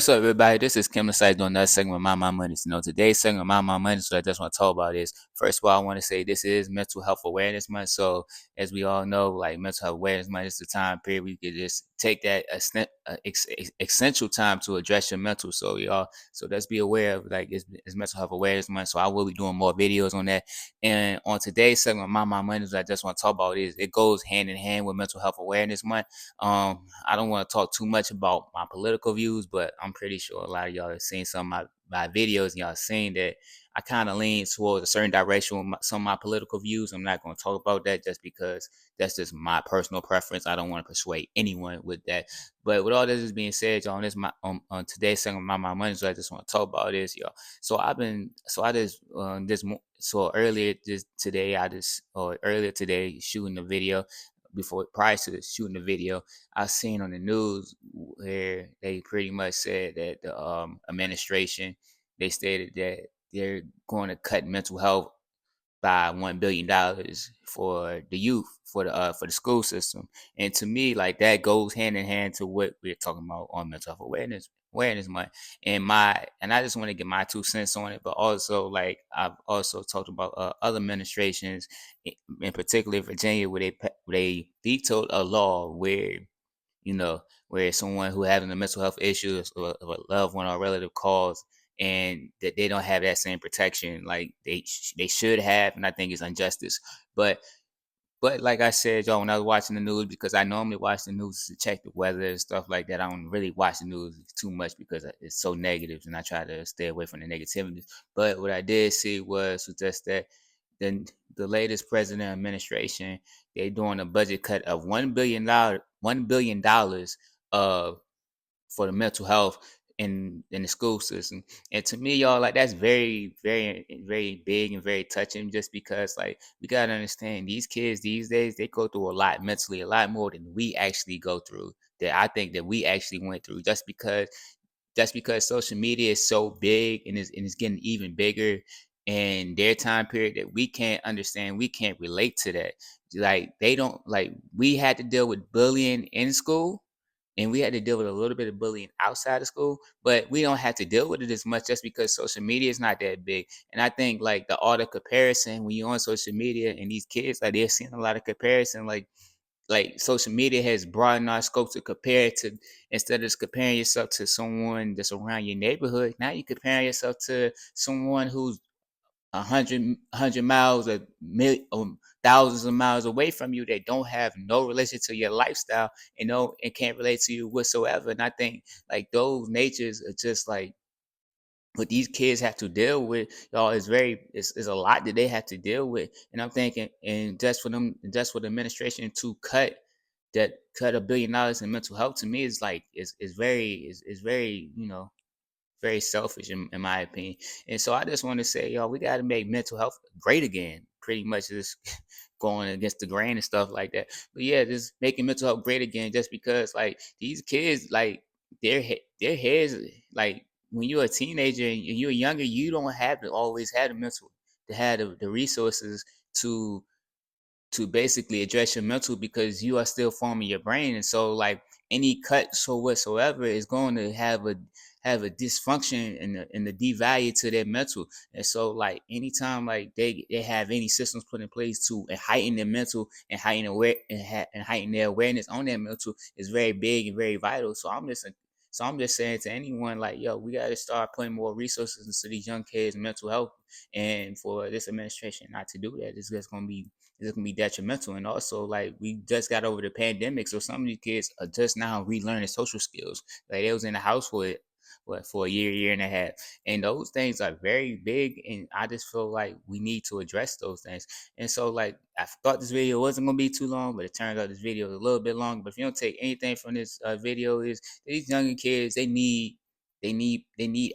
What's up, everybody? This is Kim Lesage doing another segment of My Money. Today's segment of My Money, so I just want to talk about is first of all, I want to say this is Mental Health Awareness Month. So, as we all know, like Mental Health Awareness Month is the time period we could just take that essential time to address your mental. So, y'all, so let's be aware of like it's Mental Health Awareness Month. So, I will be doing more videos on that. And on today's segment of My Money, I just want to talk about is it goes hand in hand with Mental Health Awareness Month. I don't want to talk too much about my political views, but I'm pretty sure a lot of y'all have seen some of my videos and y'all seen that I kind of lean towards a certain direction with some of my political views. I'm not going to talk about that just because that's just my personal preference. I don't want to persuade anyone with that. But with all this being said, y'all, on today's segment, my money, so I just want to talk about this, y'all. So earlier this today, or earlier today, shooting the video before prior to shooting the video, I seen on the news where they pretty much said that the administration they stated that they're going to cut mental health by $1 billion for the youth for the school system. And to me, like that goes hand in hand to what we're talking about on mental health awareness month. And I just want to get my 2 cents on it, but also like I've also talked about other administrations, in particular Virginia, where they vetoed a law where where someone who having a mental health issue or a loved one or relative calls and that they don't have that same protection like they should have, and I think it's injustice. But like I said, y'all, when I was watching the news, because I normally watch the news to check the weather and stuff like that, I don't really watch the news too much because it's so negative, and I try to stay away from the negativity. But what I did see was just that then the latest president administration, they're doing a budget cut of $1 billion uh for the mental health in the school system. And to me, y'all, like that's very, very, very big and very touching just because like we gotta understand these kids these days, they go through a lot mentally, a lot more than we actually go through, that I think that we actually went through, just because social media is so big and it's getting even bigger in their time period that we can't understand, we can't relate to that. Like they don't like we had to deal with bullying in school and we had to deal with a little bit of bullying outside of school, but we don't have to deal with it as much just because social media is not that big. And I think like the art of comparison when you're on social media and these kids like they're seeing a lot of comparison, like social media has broadened our scope to compare to, instead of just comparing yourself to someone that's around your neighborhood, now you're comparing yourself to someone who's 100 miles or thousands of miles away from you that don't have no relation to your lifestyle and can't relate to you whatsoever. And I think like those natures are just like what these kids have to deal with, y'all, is it's a lot that they have to deal with. And I'm thinking, and just for the administration to cut $1 billion in mental health, to me is like is very, very selfish in my opinion. And so I just want to say, y'all, we got to make mental health great again. Pretty much just going against the grain and stuff like that. But yeah, just making mental health great again, just because like these kids, like their heads, like when you're a teenager and you're younger, you don't have to always have the mental to have the resources to basically address your mental because you are still forming your brain. And so like any cut so whatsoever is going to have a dysfunction and the devalue to their mental. And so like anytime like they have any systems put in place to heighten their mental and heighten their awareness on their mental is very big and very vital. So I'm just saying to anyone, like, yo, we got to start putting more resources into these young kids' mental health. And for this administration not to do that, it's gonna be detrimental. And also, like, we just got over the pandemic, so some of these kids are just now relearning social skills. Like they was in the house for a year and a half, and those things are very big. And I just feel like we need to address those things. And so, like, I thought this video wasn't gonna be too long, but it turns out this video is a little bit long. But if you don't take anything from this video, is these younger kids they need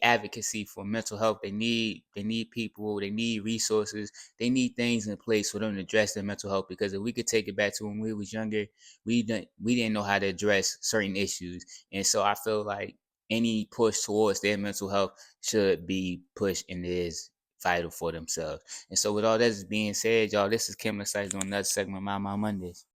advocacy for mental health. They need people. They need resources. They need things in place for them to address their mental health. Because if we could take it back to when we was younger, we didn't know how to address certain issues. And so I feel like any push towards their mental health should be pushed and is vital for themselves. And so with all that being said, y'all, this is Kim Insights on another segment of My Mondays.